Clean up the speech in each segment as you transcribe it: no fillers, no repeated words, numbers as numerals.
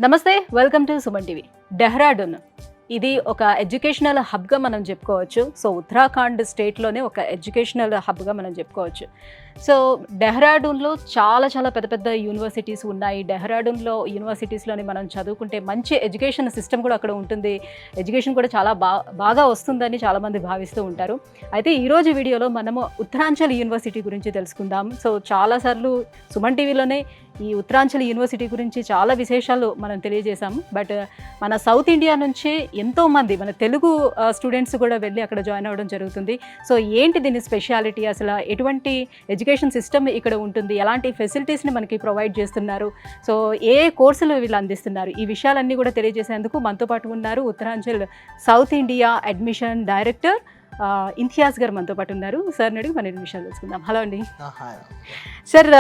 నమస్తే, welcome to Suman TV. Dehradun ఇది ఒక ఎడ్యుకేషనల్ హబ్గా మనం చెప్పుకోవచ్చు. సో ఉత్తరాఖండ్ స్టేట్లోనే ఒక ఎడ్యుకేషనల్ హబ్గా మనం చెప్పుకోవచ్చు. సో డెహ్రాడూన్లో చాలా పెద్ద పెద్ద యూనివర్సిటీస్ ఉన్నాయి. డెహ్రాడూన్లో యూనివర్సిటీస్లోని మనం చదువుకుంటే మంచి ఎడ్యుకేషన్ సిస్టమ్ కూడా అక్కడ ఉంటుంది. ఎడ్యుకేషన్ కూడా చాలా బాగా వస్తుందని చాలామంది భావిస్తూ ఉంటారు. అయితే ఈరోజు వీడియోలో మనము ఉత్తరాంచల్ యూనివర్సిటీ గురించి తెలుసుకుందాం. సో చాలాసార్లు సుమన్ టీవీలోనే ఈ ఉత్తరాంచల్ యూనివర్సిటీ గురించి చాలా విశేషాలు మనం తెలియజేశాము. బట్ మన సౌత్ ఇండియా నుంచి ఎంతోమంది మన తెలుగు స్టూడెంట్స్ కూడా వెళ్ళి అక్కడ జాయిన్ అవ్వడం జరుగుతుంది. సో ఏంటి దీని స్పెషాలిటీ, అసలు ఎటువంటి ఎడ్యుకేషన్ సిస్టమ్ ఇక్కడ ఉంటుంది, ఎలాంటి ఫెసిలిటీస్ని మనకి ప్రొవైడ్ చేస్తున్నారు, సో ఏ కోర్సులు వీళ్ళు అందిస్తున్నారు, ఈ విషయాలన్నీ కూడా తెలియజేసేందుకు మనతో పాటు ఉన్నారు Uttaranchal south India admission director Imtiaz గారు మనతో పాటు ఉన్నారు. సార్ అడిగి మన విషయాలు తెలుసుకుందాం. హలో అండి సార్.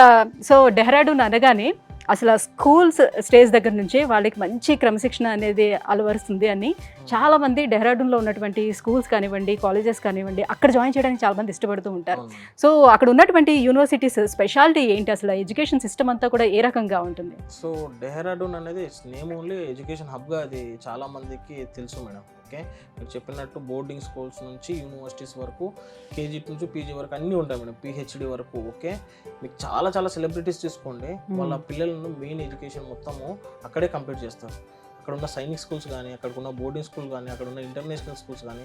సో డెహ్రాడూన్ అనగానే అసలు స్కూల్స్ స్టేజ్ దగ్గర నుంచి వాళ్ళకి మంచి క్రమశిక్షణ అనేది అలవరుస్తుంది అని చాలామంది డెహ్రాడూన్లో ఉన్నటువంటి స్కూల్స్ కానివ్వండి, కాలేజెస్ కానివ్వండి, అక్కడ జాయిన్ చేయడానికి చాలామంది ఇష్టపడుతూ ఉంటారు. సో అక్కడ ఉన్నటువంటి యూనివర్సిటీస్ స్పెషాలిటీ ఏంటి, అసలు ఎడ్యుకేషన్ సిస్టమ్ అంతా కూడా ఏ రకంగా ఉంటుంది? సో డెహ్రాడూన్ అనేది నేమ్ ఓన్లీ ఎడ్యుకేషన్ హబ్గా అది చాలా మందికి తెలుసు మేడం. ఓకే, మీరు చెప్పినట్టు బోర్డింగ్ స్కూల్స్ నుంచి యూనివర్సిటీస్ వరకు, కేజీ నుంచి పీజీ వరకు అన్నీ ఉంటాయి మేడం, పిహెచ్డి వరకు. ఓకే, మీకు చాలా సెలబ్రిటీస్ తీసుకోండి, వాళ్ళ పిల్లలను మెయిన్ ఎడ్యుకేషన్ మొత్తము అక్కడే కంప్లీట్ చేస్తారు. అక్కడ ఉన్న సైనిక్ స్కూల్స్ కానీ, అక్కడ ఉన్న బోర్డింగ్ స్కూల్ కానీ, అక్కడ ఉన్న ఇంటర్నేషనల్ స్కూల్స్ కానీ,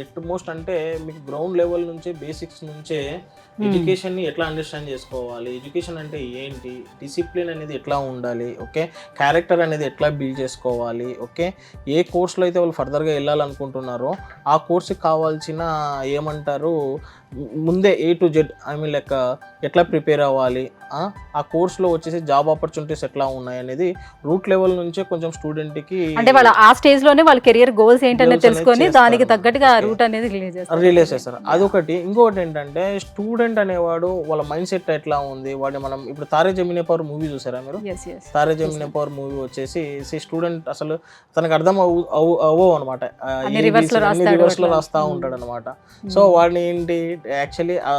ఎట్ మోస్ట్ అంటే మీకు గ్రౌండ్ లెవెల్ నుంచే బేసిక్స్ నుంచే ఎడ్యుకేషన్ని ఎట్లా అండర్స్టాండ్ చేసుకోవాలి, ఎడ్యుకేషన్ అంటే ఏంటి, డిసిప్లిన్ అనేది ఎట్లా ఉండాలి, ఓకే, క్యారెక్టర్ అనేది ఎట్లా బిల్డ్ చేసుకోవాలి, ఓకే, ఏ కోర్సులో అయితే వాళ్ళు ఫర్దర్గా వెళ్ళాలనుకుంటున్నారో ఆ కోర్సుకి కావాల్సిన ఏమంటారు ముందే A to Z లెక్క ఎట్లా ప్రిపేర్ అవ్వాలి, ఆ కోర్సులో వచ్చేసి జాబ్ ఆపర్చునిటీస్ ఎట్లా ఉన్నాయి అనేది రూట్ లెవెల్ నుంచే కొంచెం స్టూడెంట్కి అంటే వాళ్ళ ఆ స్టేజ్లోనే వాళ్ళ కెరియర్ గోల్స్ ఏంటనేది తెలుసుకొని దానికి తగ్గట్టుగా రూట్ అనేది రిలీజ్ చేస్తారు. అదొకటి. ఇంకొకటి ఏంటంటే స్టూడెంట్ అనేవాడు వాళ్ళ మైండ్ సెట్ ఎట్లా ఉంది, వాడు మనం ఇప్పుడు తారే జమీన్ పర్ మూవీ చూసారా మీరు? తారే జమీన్ పర్ మూవీ వచ్చేసి స్టూడెంట్ అసలు తనకు అర్థం అవ్వవు అనమాట, రివర్స్ లో రాస్తా ఉంటాడు అనమాట. సో వాడిని ఏంటి యాక్చువల్లీ ఆ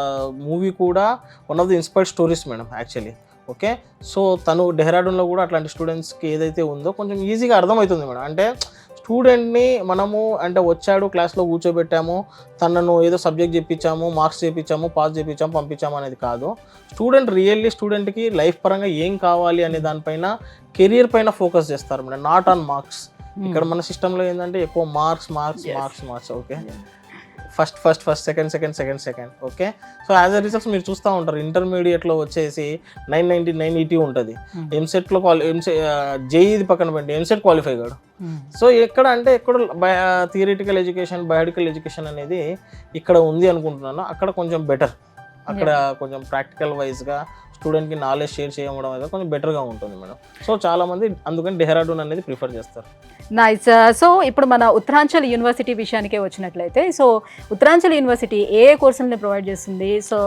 మూవీ కూడా one of the inspired stories madam actually. Okay, so తను డెహ్రాడూన్లో కూడా అట్లాంటి స్టూడెంట్స్కి ఏదైతే ఉందో కొంచెం ఈజీగా అర్థమవుతుంది మేడం. అంటే స్టూడెంట్ని మనము అంటే వచ్చాడు క్లాస్లో కూర్చోబెట్టాము, తనను ఏదో సబ్జెక్ట్ చెప్పించాము, మార్క్స్ చేయించాము, పాస్ చేయించాము, పంపించాము అనేది కాదు. స్టూడెంట్ రియల్లీ స్టూడెంట్కి లైఫ్ పరంగా ఏం కావాలి అనే దానిపైన కెరియర్ పైన ఫోకస్ చేస్తారు మేడం, నాట్ ఆన్ మార్క్స్. ఇక్కడ మన సిస్టంలో ఏంటంటే ఎక్కువ marks. Okay, first second. Okay, so as a results మీరు చూస్తూ ఉంటారు ఇంటర్మీడియట్లో వచ్చేసి 990 980 ఉంటుంది. ఎంసెట్లో జేఈది పక్కన పెట్టి ఎంసెట్ క్వాలిఫై కాడు. సో ఎక్కడ థియరిటికల్ ఎడ్యుకేషన్, బయోడికల్ ఎడ్యుకేషన్ అనేది ఇక్కడ ఉంది అనుకుంటున్నాను. అక్కడ కొంచెం బెటర్, అక్కడ కొంచెం ప్రాక్టికల్ వైజ్గా స్టూడెంట్కి నాలెడ్జ్ షేర్ చేయడం అనేది కొంచెం బెటర్గా ఉంటుంది మేడం. సో చాలామంది అందుకని డెహ్రాడూన్ అనేది ప్రిఫర్ చేస్తారు. నైస్. సో ఇప్పుడు మన ఉత్తరాంచల్ యూనివర్సిటీ విషయానికే వచ్చినట్లయితే, సో ఉత్తరాంచల్ యూనివర్సిటీ ఏ కోర్సులని ప్రొవైడ్ చేస్తుంది? సో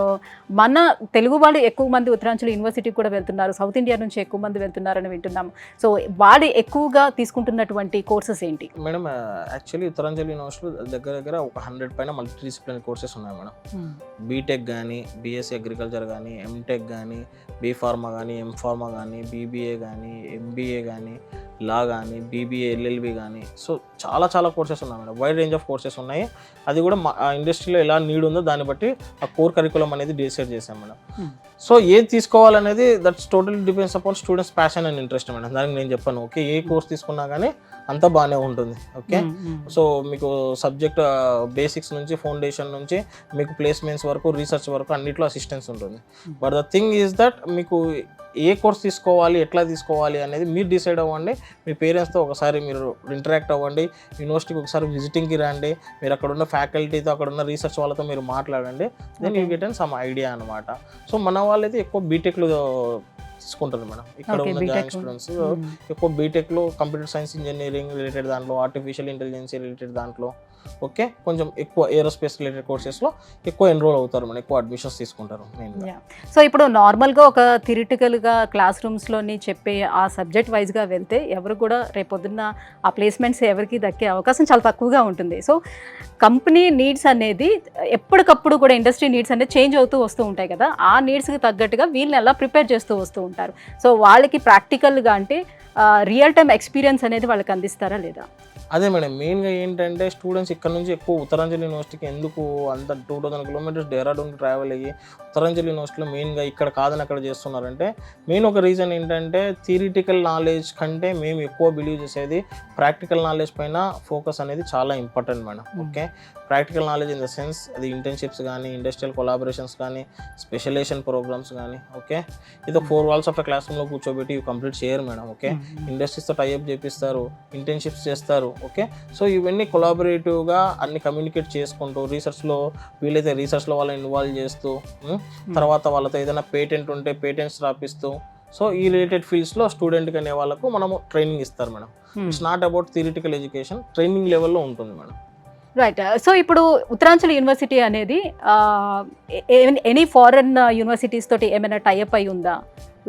మన తెలుగు వాళ్ళు ఎక్కువ మంది ఉత్తరాంచల్ యూనివర్సిటీకి కూడా వెళ్తున్నారు, సౌత్ ఇండియా నుంచి ఎక్కువ మంది వెళ్తున్నారని వింటున్నాము. సో వాళ్ళు ఎక్కువగా తీసుకుంటున్నటువంటి కోర్సెస్ ఏంటి మేడం? యాక్చువల్లీ ఉత్తరాంచల్ యూనివర్సిటీలో దగ్గర ఒక 100 పైన మల్టీ డిసిప్లినరీ కోర్సెస్ ఉన్నాయి మేడం. బీటెక్ కానీ, బీఎస్సీ అగ్రికల్చర్ కానీ, ఎంటెక్ కానీ, బీ ఫార్మా కానీ, ఎం ఫార్మా కానీ, బీబీఏ కానీ, ఎంబీఏ కానీ, లా కానీ, బీబీఏ ఎల్ఎల్బి కానీ. సో చాలా కోర్సెస్ ఉన్నాయి madam, wide range of courses ఉన్నాయి. అది కూడా మా ఇండస్ట్రీలో ఎలా నీడ్ ఉందో దాన్ని బట్టి ఆ కోర్ కరికులం అనేది డిసైడ్ చేసాం మేడం. సో ఏది తీసుకోవాలనేది that's total depends upon students passion and interest madam. దానికి నేను చెప్పాను, ఓకే, ఏ కోర్స్ తీసుకున్నా కానీ అంతా బాగానే ఉంటుంది. ఓకే, సో మీకు సబ్జెక్ట్ బేసిక్స్ నుంచి, ఫౌండేషన్ నుంచి మీకు ప్లేస్మెంట్స్ వరకు, రీసెర్చ్ వరకు అన్నిట్లో అసిస్టెన్స్ ఉంటుంది. But the thing is that మీకు ఏ కోర్స్ తీసుకోవాలి, ఎట్లా తీసుకోవాలి అనేది మీరు డిసైడ్ అవ్వండి. మీ పేరెంట్స్తో ఒకసారి మీరు ఇంటరాక్ట్ అవ్వండి, యూనివర్సిటీకి ఒకసారి విజిటింగ్కి రండి, మీరు అక్కడ ఉన్న ఫ్యాకల్టీతో, అక్కడ ఉన్న రీసెర్చ్ వాళ్ళతో మీరు మాట్లాడండి. Then you get some idea అనమాట. సో మన వాళ్ళైతే ఎక్కువ బీటెక్లో తీసుకుంటారు మేడం. ఇక్కడ ఉన్న జాయిన్ స్టూడెంట్స్ ఎక్కువ బీటెక్లో కంప్యూటర్ సైన్స్, ఇంజనీరింగ్ రిలేటెడ్ దాంట్లో, ఆర్టిఫిషియల్ ఇంటెలిజెన్స్ రిలేటెడ్ దాంట్లో, ఓకే, కొంచెం ఎక్కువ ఏరోస్పేస్ రిలేటెడ్ కోర్సెస్లో ఎక్కువ ఎన్రోల్ అవుతారు మేడం, ఎక్కువ అడ్మిషన్స్ తీసుకుంటారు మెయిన్గా. సో ఇప్పుడు నార్మల్గా ఒక థిరిటికల్గా క్లాస్ రూమ్స్లోని చెప్పే ఆ సబ్జెక్ట్ వైజ్గా వెళ్తే ఎవరు కూడా రేపొద్దున్న ఆ ప్లేస్మెంట్స్ ఎవరికి దక్కే అవకాశం చాలా తక్కువగా ఉంటుంది. సో కంపెనీ నీడ్స్ అనేది ఎప్పటికప్పుడు కూడా ఇండస్ట్రీ నీడ్స్ అనేది చేంజ్ అవుతూ వస్తూ ఉంటాయి కదా, ఆ నీడ్స్కి తగ్గట్టుగా వీళ్ళని ఎలా ప్రిపేర్ చేస్తూ వస్తూ ఉంటారు. సో వాళ్ళకి ప్రాక్టికల్గా అంటే రియల్ టైమ్ ఎక్స్పీరియన్స్ అనేది వాళ్ళకి అందిస్తారా లేదా? అదే మేడం, మెయిన్గా ఏంటంటే స్టూడెంట్స్ ఇక్కడ నుంచి ఎక్కువ ఉత్తరాంచల్ యూనివర్సిటీకి ఎందుకు అంత 2000 కిలోమీటర్స్ డెహ్రాడూన్కి ట్రావెల్ అయ్యి ఉత్తరాంచల్ యూనివర్సిటీలో మెయిన్గా ఇక్కడ కాదని అక్కడ చేస్తున్నారంటే మెయిన్ ఒక రీజన్ ఏంటంటే థియరిటికల్ నాలెడ్జ్ కంటే మేము ఎక్కువ బిలీవ్ చేసేది ప్రాక్టికల్ నాలెడ్జ్ పైన ఫోకస్ అనేది చాలా important madam. Okay, practical knowledge in the sense అది ఇంటర్న్షిప్స్ కానీ, ఇండస్ట్రియల్ కొలాబరేషన్స్ కానీ, స్పెషలైజేషన్ ప్రోగ్రామ్స్ కానీ. ఓకే, ఇది 4 walls ఆఫ్ ద క్లాస్ రూమ్లో కూర్చోబెట్టి ఇవి కంప్లీట్ చేయరు మేడం. ఓకే, ఇండస్ట్రీస్తో టైఅప్ చేపిస్తారు, ఇంటర్న్షిప్స్ చేస్తారు. ఓకే, సో ఇవన్నీ కొలాబరేటివ్గా అన్ని కమ్యూనికేట్ చేసుకుంటూ రీసెర్చ్లో వీలైతే రీసెర్చ్లో వాళ్ళని ఇన్వాల్వ్ చేస్తూ తర్వాత వాళ్ళతో ఏదైనా పేటెంట్ ఉంటే పేటెంట్స్ రాపిస్తూ సో ఈ రిలేటెడ్ ఫీల్డ్స్లో స్టూడెంట్కి అనే వాళ్ళకు మనము ట్రైనింగ్ ఇస్తారు madam. It's not about theoretical education, training లెవెల్లో ఉంటుంది మేడం. రైట్. సో ఇప్పుడు ఉత్తరాంచల్ యూనివర్సిటీ అనేది ఎనీ ఫారెన్ యూనివర్సిటీస్ తోటి ఏమైనా టైఅప్ అయి ఉందా,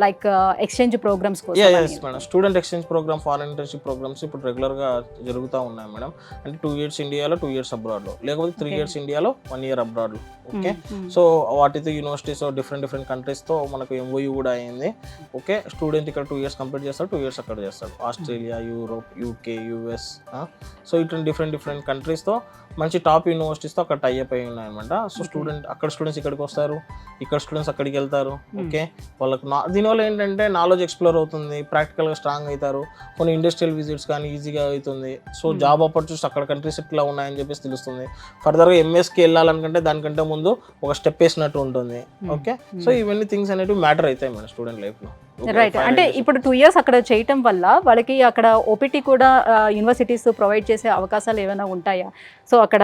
లైక్ ఎక్స్చేంజ్ ప్రోగ్రామ్స్ కోసం? Madam, student exchange programme, foreign internship programmes ఇప్పుడు రెగ్యులర్గా జరుగుతూ ఉన్నాయి మేడం. అంటే 2 years ఇండియాలో, 2 years అబ్రాడ్లో, లేకపోతే 3 years ఇండియాలో, 1 year అబ్రాడ్లో. ఓకే, సో వాటితో యూనివర్సిటీస్ డిఫరెంట్ కంట్రీస్తో మనకు MOU కూడా అయింది. ఓకే, స్టూడెంట్ ఇక్కడ 2 years కంప్లీట్ చేస్తాడు, 2 years అక్కడ చేస్తాడు. Australia, Europe, UK, US, so ఇట్లా డిఫరెంట్ కంట్రీస్తో మంచి టాప్ యూనివర్సిటీస్తో అక్కడ టైఅప్ అయి ఉన్నాయన్నమాట. సో అక్కడ స్టూడెంట్స్ ఇక్కడికి వస్తారు, ఇక్కడ స్టూడెంట్స్ అక్కడికి వెళ్తారు. ఓకే, వాళ్ళకు దీనివల్ల ఏంటంటే నాలెడ్జ్ ఎక్స్ప్లోర్ అవుతుంది, ప్రాక్టికల్గా స్ట్రాంగ్ అవుతారు, కొన్ని ఇండస్ట్రియల్ విజిట్స్ కానీ ఈజీగా అవుతుంది. సో జాబ్ ఆపర్చునిటీస్ అక్కడ కంట్రీస్ ఇట్లా ఉన్నాయని చెప్పేసి తెలుస్తుంది. ఫర్దర్గా MSకి వెళ్ళాలనుకుంటే దానికంటే ముందు ఒక స్టెప్ వేసినట్టు ఉంటుంది. ఓకే, సో ఇవన్నీ థింగ్స్ అనేవి మ్యాటర్ అవుతాయి మన స్టూడెంట్ లైఫ్లో. రైట్. అంటే ఇప్పుడు 2 years అక్కడ చేయటం వల్ల వాళ్ళకి అక్కడ OPT కూడా యూనివర్సిటీస్ ప్రొవైడ్ చేసే అవకాశాలు ఏమైనా ఉంటాయా? సో అక్కడ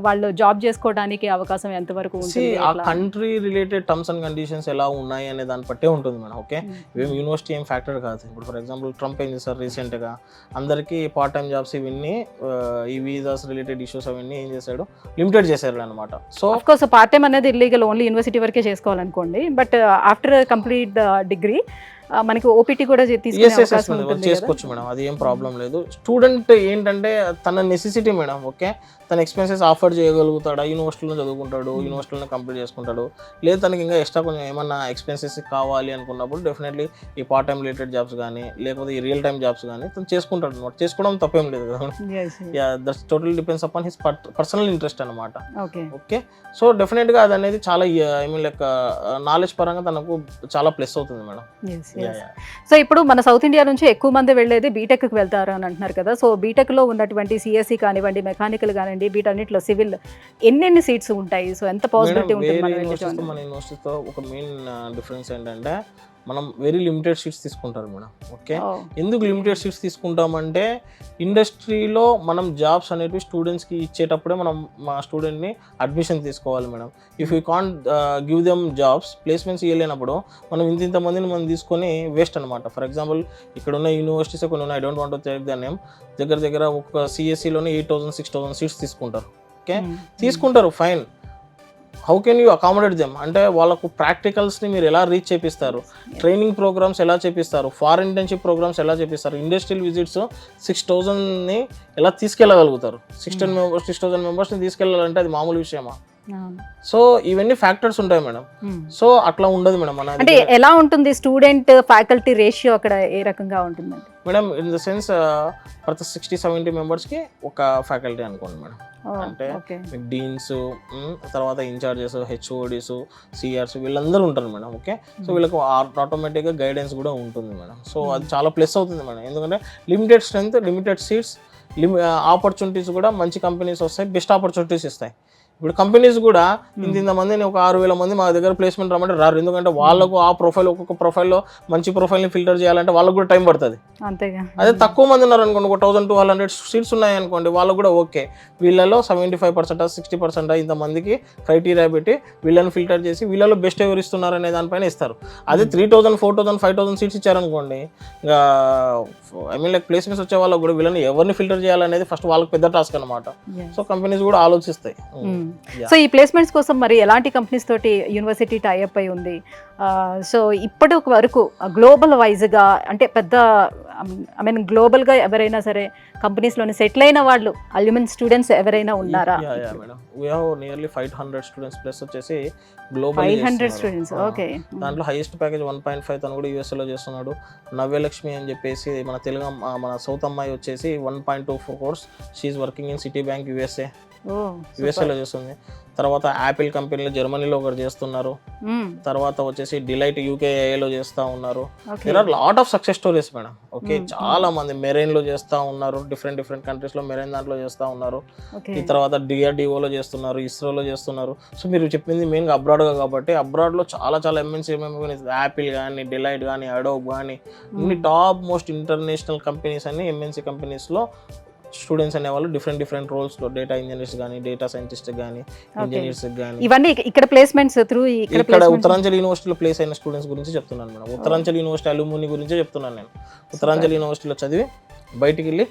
వాళ్ళు జాబ్ చేసుకోవడానికి అవకాశం ఎంతవరకు ఉంటుంది? ఆ country related terms and conditions ఎలా ఉన్నాయి అనే దాన్ని బట్టే ఉంటుంది మేడం. ఓకే, ఇవేం యూనివర్సిటీ ఏం ఫ్యాక్టర్ కాదు. ఇప్పుడు ఫర్ ఎగ్జాంపుల్ ట్రంప్ ఏం చేస్తారు రీసెంట్గా, అందరికీ పార్ట్ టైం జాబ్స్ ఇవన్నీ ఈ వీసాస్ రిలేటెడ్ ఇష్యూస్ అవన్నీ ఏం చేశాడు, లిమిటెడ్ చేశారు అనమాట. So of course part time అనేది ఇల్లీగల్, ఓన్లీ యూనివర్సిటీ వరకే చేసుకోవాలనుకోండి. బట్ ఆఫ్టర్ కంప్లీట్ డిగ్రీ మనకి OPT కూడా చేసుకోవచ్చు మేడం, అది ఏం ప్రాబ్లం లేదు. స్టూడెంట్ ఏంటంటే తన నెసెసిటీ మేడం. ఓకే, తన ఎక్స్పెన్సెస్ ఆఫర్ చేయగలుగుతాడా, యూనివర్సిటీలో చదువుకుంటాడు, యూనివర్సిటీలో కంప్లీట్ చేసుకుంటాడు, లేదు తనకి ఇంకా ఎక్స్ట్రా కొంచెం ఏమన్నా ఎక్స్పెన్సెస్ కావాలి అనుకున్నప్పుడు డెఫినెట్లీ ఈ పార్ట్ టైం రిలేటెడ్ జాబ్స్ కానీ లేకపోతే ఈ రియల్ టైం జాబ్స్ కానీ తను చేసుకుంటాడు అనమాట. చేసుకోవడం తప్పేం లేదు కదా, that's total depends upon his personal interest అనమాట. ఓకే, సో డెఫినెట్గా అది అనేది చాలా లైక్ నాలెడ్జ్ పరంగా తనకు చాలా ప్లస్ అవుతుంది మేడం. సో ఇప్పుడు మన సౌత్ ఇండియా నుంచి ఎక్కువ మంది వెళ్ళేది బీటెక్కి వెళ్తారు అని అంటున్నారు కదా. సో బీటెక్లో ఉన్నటువంటి CSE కానివ్వండి, మెకానికల్ కానివ్వండి, వీటన్నిటిలో సివిల్ ఎన్ని సీట్స్ ఉంటాయి? సో ఎంత పాసిబిలిటీ ఉంటుంది? మన యూనివర్సిటీతో ఒక మెయిన్ డిఫరెన్స్ ఏంటంటే మనం వెరీ లిమిటెడ్ సీట్స్ తీసుకుంటారు మేడం. ఓకే, ఎందుకు లిమిటెడ్ సీట్స్ తీసుకుంటామంటే ఇండస్ట్రీలో మనం జాబ్స్ అనేవి స్టూడెంట్స్కి ఇచ్చేటప్పుడే మనం మా స్టూడెంట్ని అడ్మిషన్ తీసుకోవాలి madam. If you can't give them jobs, placements ఇవ్వలేనప్పుడు మనం ఇంతమందిని మనం తీసుకొని వేస్ట్ అనమాట. ఫర్ ఎగ్జాంపుల్ ఇక్కడ ఉన్న యూనివర్సిటీస్ కొన్ని ఉన్నాయి, I don't want to take the name, దగ్గర ఒక CSEలోనే 8,000 6,000 సీట్స్ తీసుకుంటారు. ఓకే, తీసుకుంటారు fine, how can you accommodate them? అంటే వాళ్ళకు ప్రాక్టికల్స్ని మీరు ఎలా రీచ్ చేపిస్తారు, ట్రైనింగ్ ప్రోగ్రామ్స్ ఎలా చేపిస్తారు, ఫారెన్ ఇంటర్న్షిప్ ప్రోగ్రామ్స్ ఎలా చేపిస్తారు, ఇండస్ట్రియల్ విజిట్స్ 6,000ని ఎలా తీసుకెళ్ళగలుగుతారు? 6,000 మెంబర్స్ని తీసుకెళ్ళాలంటే అది మామూలు విషయమా? సో ఇవన్నీ ఫ్యాక్టర్స్ ఉంటాయి మేడం. సో అట్లా ఉండదు మేడం. అంటే ఎలా ఉంటుంది స్టూడెంట్ ఫ్యాకల్టీ రేషియో అక్కడ ఏ రకంగా ఉంటుంది మేడం? ఇన్ ద సెన్స్ ప్రతి 60-70 మెంబర్స్కి ఒక ఫ్యాకల్టీ అనుకోండి మేడం. అంటే డీన్స్, తర్వాత ఇన్ఛార్జెస్, HODs, CRs వీళ్ళందరూ ఉంటారు మేడం. ఓకే, సో వీళ్ళకి ఆటోమేటిక్గా గైడెన్స్ కూడా ఉంటుంది మేడం. సో అది చాలా ప్లస్ అవుతుంది మేడం, ఎందుకంటే limited strength, limited seats, opportunities కూడా మంచి కంపెనీస్ వస్తాయి, బెస్ట్ ఆపర్చునిటీస్ ఇస్తాయి. ఇప్పుడు కంపెనీస్ కూడా ఇంతమందిని ఒక 6,000 మంది మా దగ్గర ప్లేస్మెంట్ రమ్మంటే రారు, ఎందుకంటే వాళ్ళకు ఆ ప్రొఫైల్, ఒక్కొక్క ప్రొఫైల్లో మంచి ప్రొఫైల్ని ఫిల్టర్ చేయాలంటే వాళ్ళకు కూడా టైం పడుతుంది. అదే తక్కువ మంది ఉన్నారు అనుకోండి, ఒక 1,200 సీట్స్ ఉన్నాయి అనుకోండి, వాళ్ళకు కూడా ఓకే, వీళ్ళలో 75% 60% ఇంతమందికి క్రైటీరియా పెట్టి వీళ్ళని ఫిల్టర్ చేసి వీళ్ళలో బెస్ట్ ఎవరు ఇస్తున్నారు అనే దానిపైన ఇస్తారు. అదే 3,000 4,000 5,000 సీట్స్ ఇచ్చారనుకోండి, ఇంకా ఐ మీన్ లైక్ ప్లేస్మెంట్స్ వచ్చే వాళ్ళకి కూడా వీళ్ళని ఎవరిని ఫిల్టర్ చేయాలనేది ఫస్ట్ వాళ్ళకి పెద్ద టాస్క్ అనమాట. సో కంపెనీస్ కూడా ఆలోచిస్తాయి. సో ఈ ప్లేస్మెంట్స్ కోసం మరి ఎలాంటి కంపెనీస్ తోటి యూనివర్సిటీ టైఅప్ అయి ఉంది? సో ఇప్పటి వరకు గ్లోబల్ వైజ్గా అంటే పెద్ద ఐ మీన్ గ్లోబల్గా ఎవరైనా సరే కంపెనీస్లోని సెటిల్ అయిన వాళ్ళు అల్యూమిన్ స్టూడెంట్స్ ఎవరైనా ఉన్నారా? Madam we have nearly 500 students plus వచ్చేసి గ్లోబల్ 500 స్టూడెంట్స్. ఓకే. దాంట్లో హైయెస్ట్ ప్యాకేజ్ 1.5 తను కూడా యూఎస్ఏలో చేస్తున్నాడు. నవ్యలక్ష్మి అని చెప్పేసి మన తెలుగు మన సౌత్ అమ్మాయి వచ్చేసి 1.24 crores she working in city bank USA, యూఎస్ఏలో చేస్తుంది. తర్వాత యాపిల్ కంపెనీలో జర్మనీలో ఒకటి చేస్తున్నారు. తర్వాత వచ్చేసి డిలైట్ యూకేఏలో చేస్తూ ఉన్నారు. There are lot of success stories madam. Okay, చాలా మంది మెరైన్లో చేస్తూ ఉన్నారు, డిఫరెంట్ కంట్రీస్లో మెరైన్ దాంట్లో చేస్తూ ఉన్నారు. ఈ తర్వాత డిఆర్డిఓలో చేస్తున్నారు, ఇస్రోలో చేస్తున్నారు. సో మీరు చెప్పింది మెయిన్గా అబ్రాడ్గా కాబట్టి అబ్రాడ్లో చాలా ఎంఎన్సీ యాపిల్ కానీ డిలైట్ కానీ అడోబ్ కానీ ఇన్ని టాప్ మోస్ట్ ఇంటర్నేషనల్ కంపెనీస్ అన్ని ఎంఎన్సీ కంపెనీస్లో స్టూడెంట్స్ అనేవాళ్ళు డిఫరెంట్ రోల్స్లో డేటా ఇంజనీర్స్ కానీ డేటా సైంటిస్ట్ కానీ ఇంజనీర్స్ కానీ ఇవన్నీ ఇక్కడ ప్లేస్మెంట్స్ త్రూ ఇక్కడ ఉత్తరాంచల్ యూనివర్సిటీలో ప్లేస్ అయిన స్టూడెంట్స్ గురించి చెప్తున్నాను మేడం. ఉత్తరాంచల్ యూనివర్సిటీ అల్యూమిని గురించే చెప్తున్నాను నేను. ఉత్తరాంచల్ యూనివర్సిటీలో చదివి బయటికి వెళ్ళి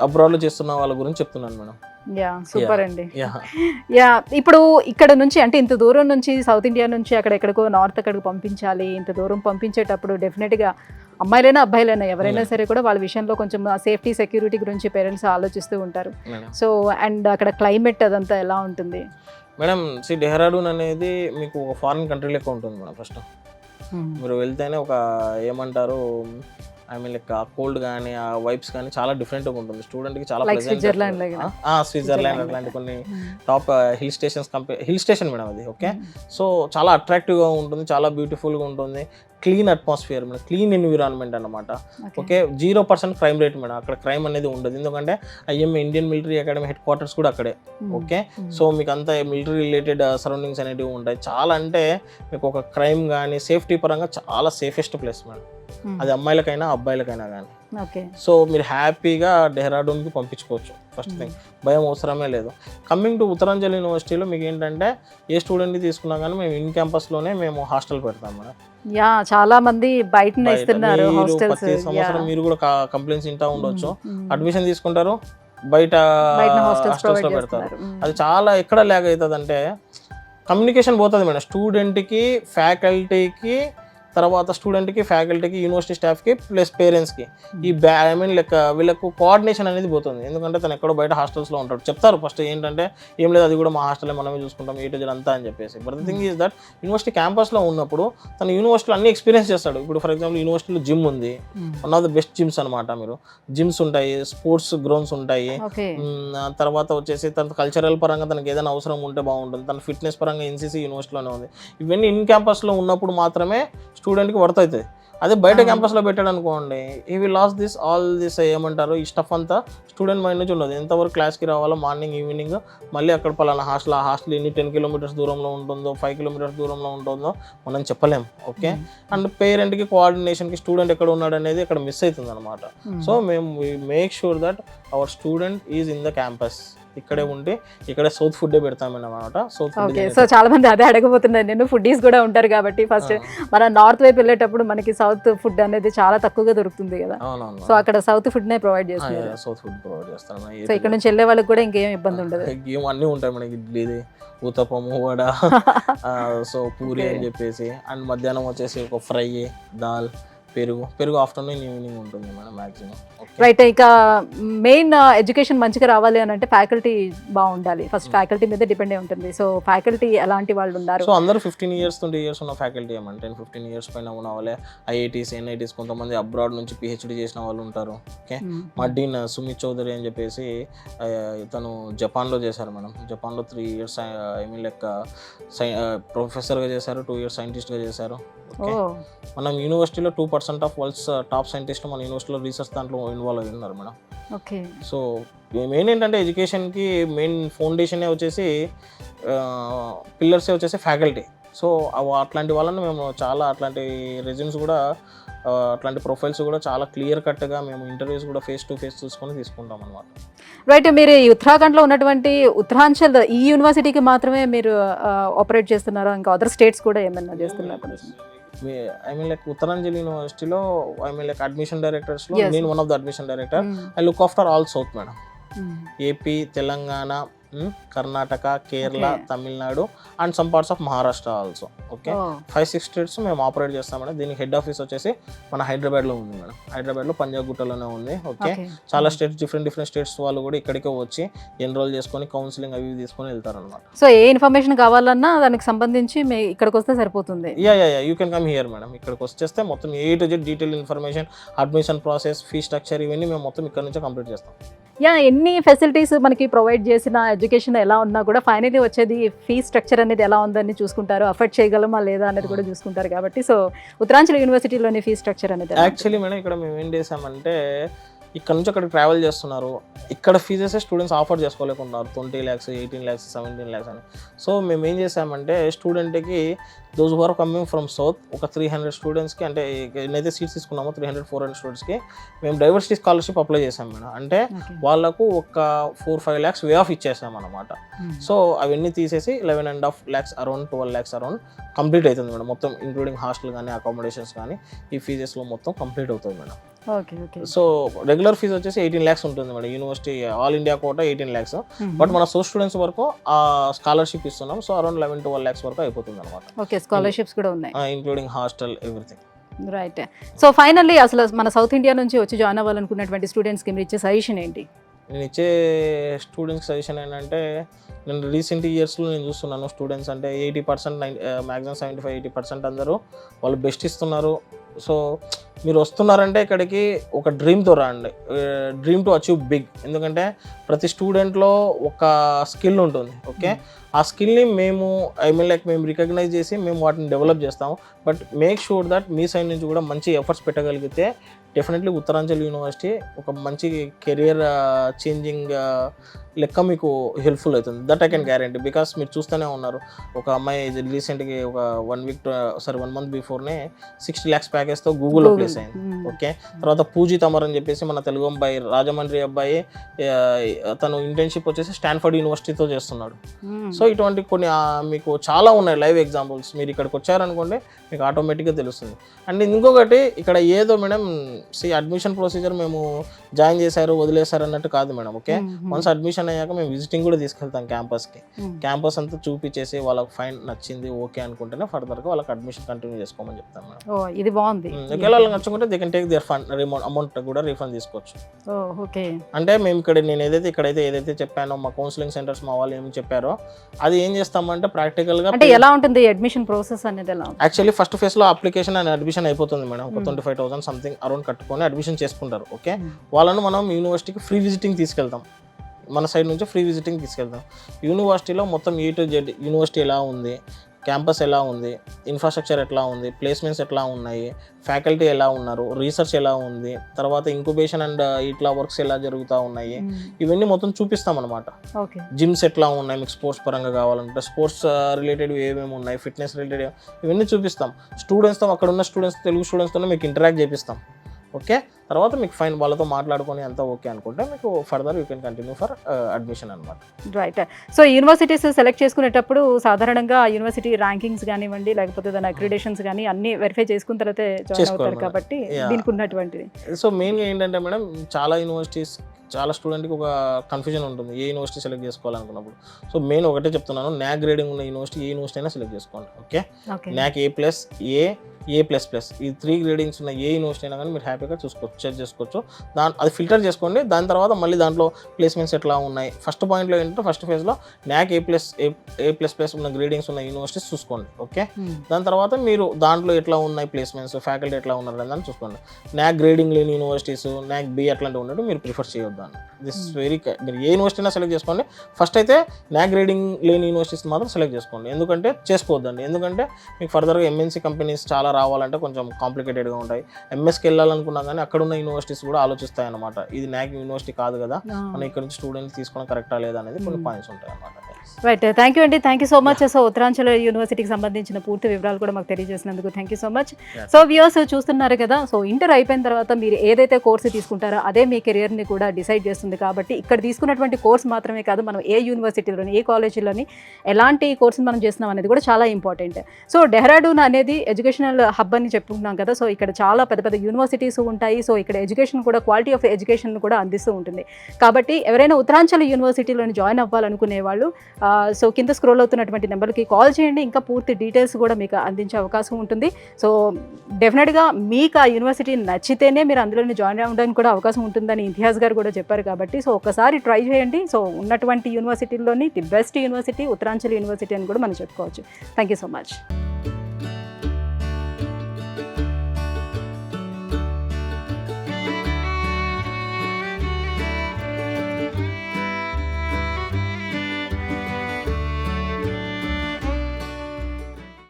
అబ్రాడ్లో చేస్తున్న వాళ్ళ గురించి చెప్తున్నాను మేడం. యా సూపర్ అండి. యా ఇప్పుడు ఇక్కడ నుంచి అంటే ఇంత దూరం నుంచి సౌత్ ఇండియా నుంచి అక్కడెక్కడికో నార్త్ అక్కడికి పంపించాలి, ఇంత దూరం పంపించేటప్పుడు డెఫినెట్గా అమ్మాయిలైనా అబ్బాయిలైనా ఎవరైనా సరే కూడా వాళ్ళ విషయంలో కొంచెం సేఫ్టీ సెక్యూరిటీ గురించి పేరెంట్స్ ఆలోచిస్తూ ఉంటారు. సో అండ్ అక్కడ క్లైమేట్ అదంతా ఎలా ఉంటుంది మేడం? డెహ్రాడూన్ అనేది మీకు ఒక ఫారిన్ కంట్రీ లెక్క ఉంటుంది మేడం. ఫస్ట్ మీరు వెళ్తేనే ఒక ఏమంటారు ఐ మీన్ లైక్ ఆ కోల్డ్ కానీ ఆ వైబ్స్ కానీ చాలా డిఫరెంట్గా ఉంటుంది. స్టూడెంట్కి చాలా స్విట్జర్లాండ్ అట్లాంటి కొన్ని టాప్ హిల్ స్టేషన్ మేడం అది. ఓకే, సో చాలా అట్రాక్టివ్గా ఉంటుంది, చాలా బ్యూటిఫుల్గా ఉంటుంది. Clean atmosphere madam, clean environment అనమాట. Okay, 0% crime rate madam. అక్కడ క్రైమ్ అనేది ఉండదు, ఎందుకంటే IMA Indian military academy headquarters కూడా అక్కడే. ఓకే, సో మీకు అంతా మిలిటరీ రిలేటెడ్ సరౌండింగ్స్ అనేటివి ఉంటాయి. చాలా అంటే మీకు ఒక క్రైమ్ కానీ సేఫ్టీ పరంగా చాలా సేఫెస్ట్ ప్లేస్ మేడం. అది అమ్మాయిలకైనా అబ్బాయిలకైనా కానీ. సో మీరు హ్యాపీగా డెహ్రాడూన్కి పంపించుకోవచ్చు. ఫస్ట్ థింగ్ భయం అవసరమే లేదు. కమింగ్ టు ఉత్తరాంచల్ యూనివర్సిటీలో మీకు ఏంటంటే ఏ స్టూడెంట్ని తీసుకున్నా కానీ మేము ఇన్ క్యాంపస్లోనే మేము హాస్టల్ పెడతాం మేడం. యా చాలా మంది బయట ఇస్తున్నారు హాస్టల్స్. ప్రతి సంవత్సరం మీరు కూడా కంప్లైంట్స్ వింటా ఉండొచ్చు. అడ్మిషన్ తీసుకుంటారు, బయట హాస్టల్స్లో పెడతారు. అది చాలా ఎక్కడ ల్యాగ్ అవుతుంది అంటే కమ్యూనికేషన్ పోతుంది మేడం. స్టూడెంట్కి ఫ్యాకల్టీకి, తర్వాత స్టూడెంట్కి ఫ్యాకల్టీకి యూనివర్సిటీ స్టాఫ్కి ప్లస్ పేరెంట్స్కి ఈ ఐ మీన్ లైక్ వీళ్ళకు కోఆర్డినేషన్ అనేది పోతుంది. ఎందుకంటే తను ఎక్కడో బయట హాస్టల్స్లో ఉంటాడు. చెప్తారు ఫస్ట్ ఏంటంటే ఏం లేదు అది కూడా మా హాస్టల్లో మనమే చూసుకుంటాం ఏ టు జెడ్ అంతా అని చెప్పేసి. But the thing is that university క్యాంపస్లో ఉన్నప్పుడు తను యూనివర్సిటీలో అన్ని ఎక్స్పీరియన్స్ చేస్తాడు. ఇప్పుడు ఫర్ ఎగ్జాంపుల్ యూనివర్సిటీలో జిమ్ ఉంది, one of the best gyms అనమాట. మీరు జిమ్స్ ఉంటాయి, స్పోర్ట్స్ గ్రౌండ్స్ ఉంటాయి. తర్వాత వచ్చేసి తన కల్చరల్ పరంగా తనకి ఏదైనా అవసరం ఉంటే బాగుంటుంది. తన ఫిట్నెస్ పరంగా ఎన్సీసీ యూనివర్సిటీలోనే ఉంది. ఇవన్నీ ఇన్ క్యాంపస్లో ఉన్నప్పుడు మాత్రమే స్టూడెంట్కి వర్త్ అవుతుంది. అదే బయట క్యాంపస్లో పెట్టాడు అనుకోండి, ఈ will lose this all this ఏమంటారు ఈ స్టఫ్ అంతా స్టూడెంట్ మైండ్ నుంచి ఉండదు. ఎంతవరకు క్లాస్కి రావాలో మార్నింగ్ ఈవినింగ్ మళ్ళీ అక్కడ పలానా హాస్టల్, ఆ హాస్టల్ ఎన్ని 10 kilometers దూరంలో ఉంటుందో 5 kilometers దూరంలో ఉంటుందో మనం చెప్పలేం. ఓకే, అండ్ పేరెంట్కి కోఆర్డినేషన్కి స్టూడెంట్ ఎక్కడ ఉన్నాడు అనేది అక్కడ మిస్ అవుతుంది అనమాట. సో మేము make sure that our student is in the campus. ఇక్కడే ఉంటే ఇక్కడే సౌత్ ఫుడ్ పెడతామన్నమాట. South food. సో చాలా మంది అదే అడగబోతున్నారు. నేను ఫుడ్డీస్ కూడా ఉంటారు కాబట్టి ఫస్ట్ మన నార్త్ వైపు వెళ్ళేటప్పుడు మనకి సౌత్ ఫుడ్ అనేది చాలా తక్కువగా దొరుకుతుంది కదా. సో అక్కడ సౌత్ ఫుడ్ నే ప్రొవైడ్ చేస్తున్నారు. సౌత్ ఫుడ్ ప్రొవైడ్ చేస్తాను. సో ఇక్కడ నుంచి వెళ్ళే వాళ్ళకి కూడా ఇంకేం ఇబ్బంది ఉండదు. అన్నీ ఉంటాయి మనకి, ఇడ్లీ, ఊతప్పము, వడ, సో పూరి అని చెప్పేసి. అండ్ మధ్యాహ్నం వచ్చేసి ఒక ఫ్రై, దాల్, పెరుగు ఆఫ్టర్నూన్ ఈవినింగ్ ఉంటుంది మేడం మ్యాక్సిమం. రైట్. ఇక మెయిన్ ఎడ్యుకేషన్ మంచిగా రావాలి అని అంటే ఫ్యాకల్టీ బాగుండాలి. ఫస్ట్ ఫ్యాకల్టీ మీద డిపెండ్ అయి ఉంటుంది. సో ఫ్యాకల్టీ ఎలాంటి వాళ్ళు ఉన్నారు? సో అందరూ 15 years 20 years ఉన్న ఫ్యాకల్టీ ఏమంటే 10-15 years పైన ఉన్న వాళ్ళే. ఐఐటీస్, ఎన్ఐటీస్, కొంతమంది అబ్రాడ్ నుంచి పిహెచ్డి చేసిన వాళ్ళు ఉంటారు. ఓకే, మా డీన్ సుమిత్ చౌదరి అని చెప్పేసి తను జపాన్లో చేశారు మేడం. జపాన్లో 3 years ఐ మీన్ లైక్ ప్రొఫెసర్గా చేశారు, 2 years సైంటిస్ట్గా చేశారు. ఓకే, మనం యూనివర్సిటీలో 2% ఆఫ్ వరల్డ్స్ టాప్ సైంటిస్ట్ మన యూనివర్సిటీలో రీసెర్చ్ దాంట్లో ఇన్వాల్వ్ అయి ఉన్నారు మేడం. ఓకే, సో మెయిన్ ఏంటంటే ఎడ్యుకేషన్కి మెయిన్ ఫౌండేషనే వచ్చేసి పిల్లర్సే వచ్చేసి ఫ్యాకల్టీ. సో అట్లాంటి వాళ్ళని మేము చాలా అట్లాంటి రెజ్యూమ్స్ కూడా అట్లాంటి ప్రొఫైల్స్ కూడా చాలా క్లియర్ కట్గా మేము ఇంటర్వ్యూస్ కూడా ఫేస్ టు ఫేస్ చూసుకొని తీసుకుంటాం అనమాట. రైట్. మీరు ఈ ఉత్తరాఖండ్లో ఉన్నటువంటి ఉత్తరాంచల్ ఈ యూనివర్సిటీకి మాత్రమే మీరు ఆపరేట్ చేస్తున్నారా? ఇంకా అదర్ స్టేట్స్ కూడా ఏమైనా చేస్తున్నారు? ఐ మీన్ లైక్ ఉత్తరాంచల్ యూనివర్సిటీలో ఐ మీన్ లైక్ అడ్మిషన్ డైరెక్టర్స్లో నేను one of the admission director. I look after all south madam. AP, Telangana, Karnataka, Kerala, Tamil Nadu and some parts of Maharashtra also. Okay, 5-6 states మేము ఆపరేట్ చేస్తాం మేడం. దీనికి హెడ్ ఆఫీస్ వచ్చేసి మన హైదరాబాద్లో ఉంది మేడం. హైదరాబాద్లో పంజాగుట్టలోనే ఉంది. ఓకే, చాలా స్టేట్స్ డిఫరెంట్ స్టేట్స్ వాళ్ళు కూడా ఇక్కడికే వచ్చి ఎన్రోల్ చేసుకొని కౌన్సిలింగ్ అవి తీసుకొని వెళ్తారు అనమాట. సో ఏ ఇన్ఫర్మేషన్ కావాలన్నా దానికి సంబంధించి ఇక్కడికి వస్తే సరిపోతుంది. You can come here madam. ఇక్కడికి వచ్చేస్తే మొత్తం A to Z detail information, admission process, fee structure ఇవన్నీ మేము మొత్తం ఇక్కడ నుంచే కంప్లీట్ చేస్తాం. ఎన్ని ఫెసిలిటీస్ మనకి ప్రొవైడ్ చేసిన ఎడ్యుకేషన్ ఎలా ఉన్నా కూడా ఫైనలీ వచ్చేది ఫీ స్ట్రక్చర్ అనేది ఎలా ఉందని చూసుకుంటారు, అఫోర్డ్ చేయగలమా లేదా అనేది కూడా చూసుకుంటారు. కాబట్టి సో ఉత్తరాంచల్ యూనివర్సిటీలోని ఫీ స్ట్రక్చర్ అనేది యాక్చువల్లీ మేడం ఇక్కడ మేము ఏం చేసామంటే ఇక్కడ నుంచి అక్కడ ట్రావెల్ చేస్తున్నారు, ఇక్కడ ఫీజెస్ స్టూడెంట్స్ ఆఫర్ చేసుకోలేకున్నారు 20 lakhs, 18 lakhs, 17 lakhs అని. సో మేము ఏం చేసామంటే స్టూడెంట్కి those who are coming from south ఒక 300 స్టూడెంట్స్కి, అంటే ఎన్నైతే సీట్స్ తీసుకున్నామో 300-400 స్టూడెంట్స్కి మేము డైవర్సిటీ స్కాలర్షిప్ అప్లై చేసాం మేడం. అంటే వాళ్ళకు ఒక 4-5 lakhs వే ఆఫ్ ఇచ్చేసాం అనమాట. సో అవన్నీ తీసేసి 11.5 lakhs around 12 lakhs around complete అవుతుంది మేడం. మొత్తం ఇంక్లూడింగ్ హాస్టల్ కానీ అకామిడేషన్స్ కానీ ఈ ఫీజెస్లో మొత్తం కంప్లీట్ అవుతుంది మేడం. సో రెగ్యులర్ ఫీజు వచ్చేసి 18 lakhs ఉంటుంది madam. University all India quota 18 lakhs. But మన సోర్స్ స్టూడెంట్స్ వరకు ఆ స్కాలర్షిప్ ఇస్తున్నాం. సో అరౌండ్ 11-12 lakhs వరకు అయిపోతుంది అనమాట. ఓకే, స్కాలర్షిప్స్ కూడా ఉన్నాయి including hostel everything. Right. So finally అసలు మన సౌత్ ఇండియా నుంచి వచ్చి జాయిన్ అవ్వాలనుకున్నటువంటి స్టూడెంట్స్కి మీరు ఇచ్చే సజెషన్ ఏంటి? నేను ఇచ్చే స్టూడెంట్స్ సజెషన్ ఏంటంటే, నేను రీసెంట్ ఇయర్స్లో నేను చూస్తున్నాను స్టూడెంట్స్ అంటే 80% మ్యాక్సిమం 75-80% అందరూ వాళ్ళు బెస్ట్ ఇస్తున్నారు. సో మీరు వస్తున్నారంటే ఇక్కడికి ఒక డ్రీమ్తో రండి, డ్రీమ్ టు అచీవ్ బిగ్. ఎందుకంటే ప్రతి స్టూడెంట్లో ఒక స్కిల్ ఉంటుంది. ఓకే, ఆ స్కిల్ని మేము మేము రికగ్నైజ్ చేసి మేము వాటిని డెవలప్ చేస్తాము. But make sure that me side నుంచి కూడా మంచి ఎఫర్ట్స్ పెట్టగలిగితే డెఫినెట్లీ ఉత్తరాంచల్ యూనివర్సిటీ ఒక మంచి కెరియర్ చేంజింగ్ లెక్క మీకు హెల్ప్ఫుల్ అవుతుంది. That I can guarantee. Because మీరు చూస్తూనే ఉన్నారు, ఒక అమ్మాయి రీసెంట్గా ఒక 1 month బిఫోర్నే 60 lakhs ప్యాకేజ్తో గూగుల్లో ప్లేస్ అయింది. ఓకే, తర్వాత పూజిత్ అమర్ అని చెప్పేసి మన తెలుగు అబ్బాయి, రాజమండ్రి అబ్బాయి, తను ఇంటర్న్షిప్ వచ్చేసి స్టాన్ఫర్డ్ యూనివర్సిటీతో చేస్తున్నాడు. సో ఇటువంటి కొన్ని మీకు చాలా ఉన్నాయి లైవ్ ఎగ్జాంపుల్స్. మీరు ఇక్కడికి వచ్చారనుకోండి మీకు ఆటోమేటిక్గా తెలుస్తుంది. అండ్ ఇంకొకటి ఇక్కడ ఏదో మేడం అడ్మిషన్ ప్రొసీజర్ మేము జాయిన్ చేశారు వదిలేశారు అన్నట్టు కాదు మేడం. ఓకే, వన్స్ అడ్మిషన్ అయ్యాక మేము విజిటింగ్ కూడా తీసుకెళ్తాం క్యాంపస్కి. క్యాంపస్ అంతా చూపించేసి వాళ్ళకి ఫైన్ నచ్చింది ఓకే అనుకుంటేనే ఫర్దర్గా వాళ్ళకి అడ్మిషన్ కంటిన్యూ చేసుకోమని చెప్తాం మేడం. ఇది బాగుంది. ఒకవేళ వాళ్ళకి నచ్చుకుంటే they can take their fund amount కూడా రీఫండ్ తీసుకోవచ్చు. అంటే మేము ఇక్కడ నేను ఏదైతే చెప్పానో మా కౌన్సిలింగ్ సెంటర్స్ మా వాళ్ళు ఏమి చెప్పారో అది ఏం చేస్తామంటే ప్రాక్టికల్గా అంటే ఎలా ఉంటుంది అడ్మిషన్ ప్రాసెస్ అనేది? యాక్చువల్లీ ఫస్ట్ ఫేజ్లో అప్లికేషన్ అండ్ అడ్మిషన్ అయిపోతుంది మేడం. ఒక 25,000 సంథింగ్ అరౌండ్ కట్టుకొని అడ్మిషన్ చేసుకుంటారు. ఓకే, వాళ్ళను మనం యూనివర్సిటీకి ఫ్రీ విజిటింగ్ తీసుకెళ్తాం. మన సైడ్ నుంచి ఫ్రీ విజిటింగ్ తీసుకెళ్తాం. యూనివర్సిటీలో మొత్తం A to Z యూనివర్సిటీ ఎలా ఉంది, క్యాంపస్ ఎలా ఉంది, ఇన్ఫ్రాస్ట్రక్చర్ ఎట్లా ఉంది, ప్లేస్మెంట్స్ ఎట్లా ఉన్నాయి, ఫ్యాకల్టీ ఎలా ఉన్నారు, రీసెర్చ్ ఎలా ఉంది, తర్వాత ఇంక్యుబేషన్ అండ్ ఇట్లా వర్క్స్ ఎలా జరుగుతూ ఉన్నాయి, ఇవన్నీ మొత్తం చూపిస్తాం అనమాట. జిమ్స్ ఎట్లా ఉన్నాయి, మీకు స్పోర్ట్స్ పరంగా కావాలంటే స్పోర్ట్స్ రిలేటెడ్ ఏమేమి ఉన్నాయి, ఫిట్నెస్ రిలేటెడ్ ఇవన్నీ చూపిస్తాం. స్టూడెంట్స్తో అక్కడ ఉన్న స్టూడెంట్స్ తెలుగు స్టూడెంట్స్తోనే మీకు ఇంటరాక్ట్ చేపిస్తాం. ఓకే, తర్వాత మీకు ఫైన్ వాళ్ళతో మాట్లాడుకొని అంతా ఓకే అనుకుంటే మీకు further you can continue for admission అనమాట. రైట్. సో యూనివర్సిటీస్ సెలెక్ట్ చేసుకునేటప్పుడు సాధారణంగా యూనివర్సిటీ ర్యాంకింగ్స్ కానివ్వండి లేకపోతే దాని అక్రిడేషన్స్ కానీ అన్ని వెరిఫై చేసుకున్న తర్వాత జాయిన్ అవుతారు కాబట్టి దీనికి ఉన్నటువంటిది. సో మెయిన్గా ఏంటంటే మేడం చాలా యూనివర్సిటీస్ చాలా స్టూడెంట్కి ఒక కన్ఫ్యూజన్ ఉంటుంది ఏ యూనివర్సిటీ సెలెక్ట్ చేసుకోవాలనుకున్నప్పుడు. సో మెయిన్ ఒకటే చెప్తున్నాను, న్యాక్ గ్రేడింగ్ ఉన్న యూనివర్సిటీ ఏ యూనివర్సిటీ అయినా సెలెక్ట్ చేసుకోండి. ఓకే, న్యాక్ A+, ఈ 3 గ్రేడింగ్స్ ఉన్న ఏ యూనివర్సిటీ అయినా కానీ మీరు హ్యాపీగా చెక్ చేసుకోవచ్చు. అది ఫిల్టర్ చేసుకోండి. దాని తర్వాత మళ్ళీ దాంట్లో ప్లేస్మెంట్స్ ఎట్లా ఉన్నాయి. ఫస్ట్ పాయింట్లో ఏంటంటే ఫస్ట్ ఫేజ్లో న్యాక్ A++ ఉన్న గ్రేడింగ్స్ ఉన్న యూనివర్సిటీస్ చూసుకోండి. ఓకే, దాని తర్వాత మీరు దాంట్లో ఎట్లా ఉన్నాయి ప్లేస్మెంట్స్, ఫ్యాకల్టీ ఎట్లా ఉన్నారు అని చూసుకోండి. న్యాక్ గ్రేడింగ్ లేని యూనివర్సిటీస్, న్యాక్ B అట్లాంటివి ఉన్నట్టు మీరు ప్రిఫర్ చేయొద్దు. దిస్ ఇస్ వెరీ, మీరు ఏ యూనివర్సిటీ అయినా సెలెక్ట్ చేసుకోండి. ఫస్ట్ అయితే న్యాక్ గ్రేడింగ్ లేని యూనివర్సిటీస్ మాత్రం సెలెక్ట్ చేసుకోండి. ఎందుకంటే చేసుకోవద్దండి. ఎందుకంటే మీకు ఫర్దర్గా MNC కంపెనీస్ చాలా రావాలంటే కొంచెం కాంప్లికేటెడ్గా ఉంటాయి. ఎంఎస్కి వెళ్ళాలనుకున్నా కానీ అక్కడ ఉన్న యూనివర్సిటీస్ కూడా ఆలోచిస్తాయి అనమాట. ఇది న్యాక్ యూనివర్సిటీ కాదు కదా, మనం ఇక్కడ నుంచి స్టూడెంట్స్ తీసుకోవడం కరెక్టా లేదా అనేది కొన్ని పాయింట్స్ ఉంటాయి అనమాట. రైట్, థ్యాంక్ యూ అండి, thank you so much. So Uttaranchal యూనివర్సిటీకి సంబంధించిన పూర్తి వివరాలు కూడా మాకు తెలియజేసినందుకు thank you so much. So viewers చూస్తున్నారు కదా, సో ఇంటర్ అయిపోయిన తర్వాత మీరు ఏదైతే కోర్సు తీసుకుంటారో అదే మీ కెరియర్ని కూడా డిసైడ్ చేస్తుంది. కాబట్టి ఇక్కడ తీసుకున్నటువంటి కోర్స్ మాత్రమే కాదు, మనం ఏ యూనివర్సిటీలోని ఏ కాలేజీలోని ఎలాంటి కోర్సులు మనం చేస్తున్నాం అనేది కూడా చాలా ఇంపార్టెంట్. సో డెహ్రాడూన్ అనేది ఎడ్యుకేషనల్ హబ్ అని చెప్పుకుంటున్నాం కదా, సో ఇక్కడ చాలా పెద్ద పెద్ద యూనివర్సిటీస్ ఉంటాయి. సో ఇక్కడ ఎడ్యుకేషన్ కూడా క్వాలిటీ ఆఫ్ ఎడ్యుకేషన్ కూడా అందిస్తూ ఉంటుంది. కాబట్టి ఎవరైనా ఉత్తరాంచల్ యూనివర్సిటీలోని జాయిన్ అవ్వాలనుకునే వాళ్ళు సో కింద స్క్రోల్ అవుతున్నటువంటి నెంబర్కి కాల్ చేయండి, ఇంకా పూర్తి డీటెయిల్స్ కూడా మీకు అందించే అవకాశం ఉంటుంది. సో డెఫినెట్గా మీకు ఆ యూనివర్సిటీ నచ్చితేనే మీరు అందులోని జాయిన్ అవ్వడానికి కూడా అవకాశం ఉంటుందని ఇంతియాజ్ గారు కూడా చెప్పారు. కాబట్టి సో ఒకసారి ట్రై చేయండి. సో ఉన్నటువంటి యూనివర్సిటీల్లోని the best university Uttaranchal university అని కూడా మనం చెప్పుకోవచ్చు. Thank you so much.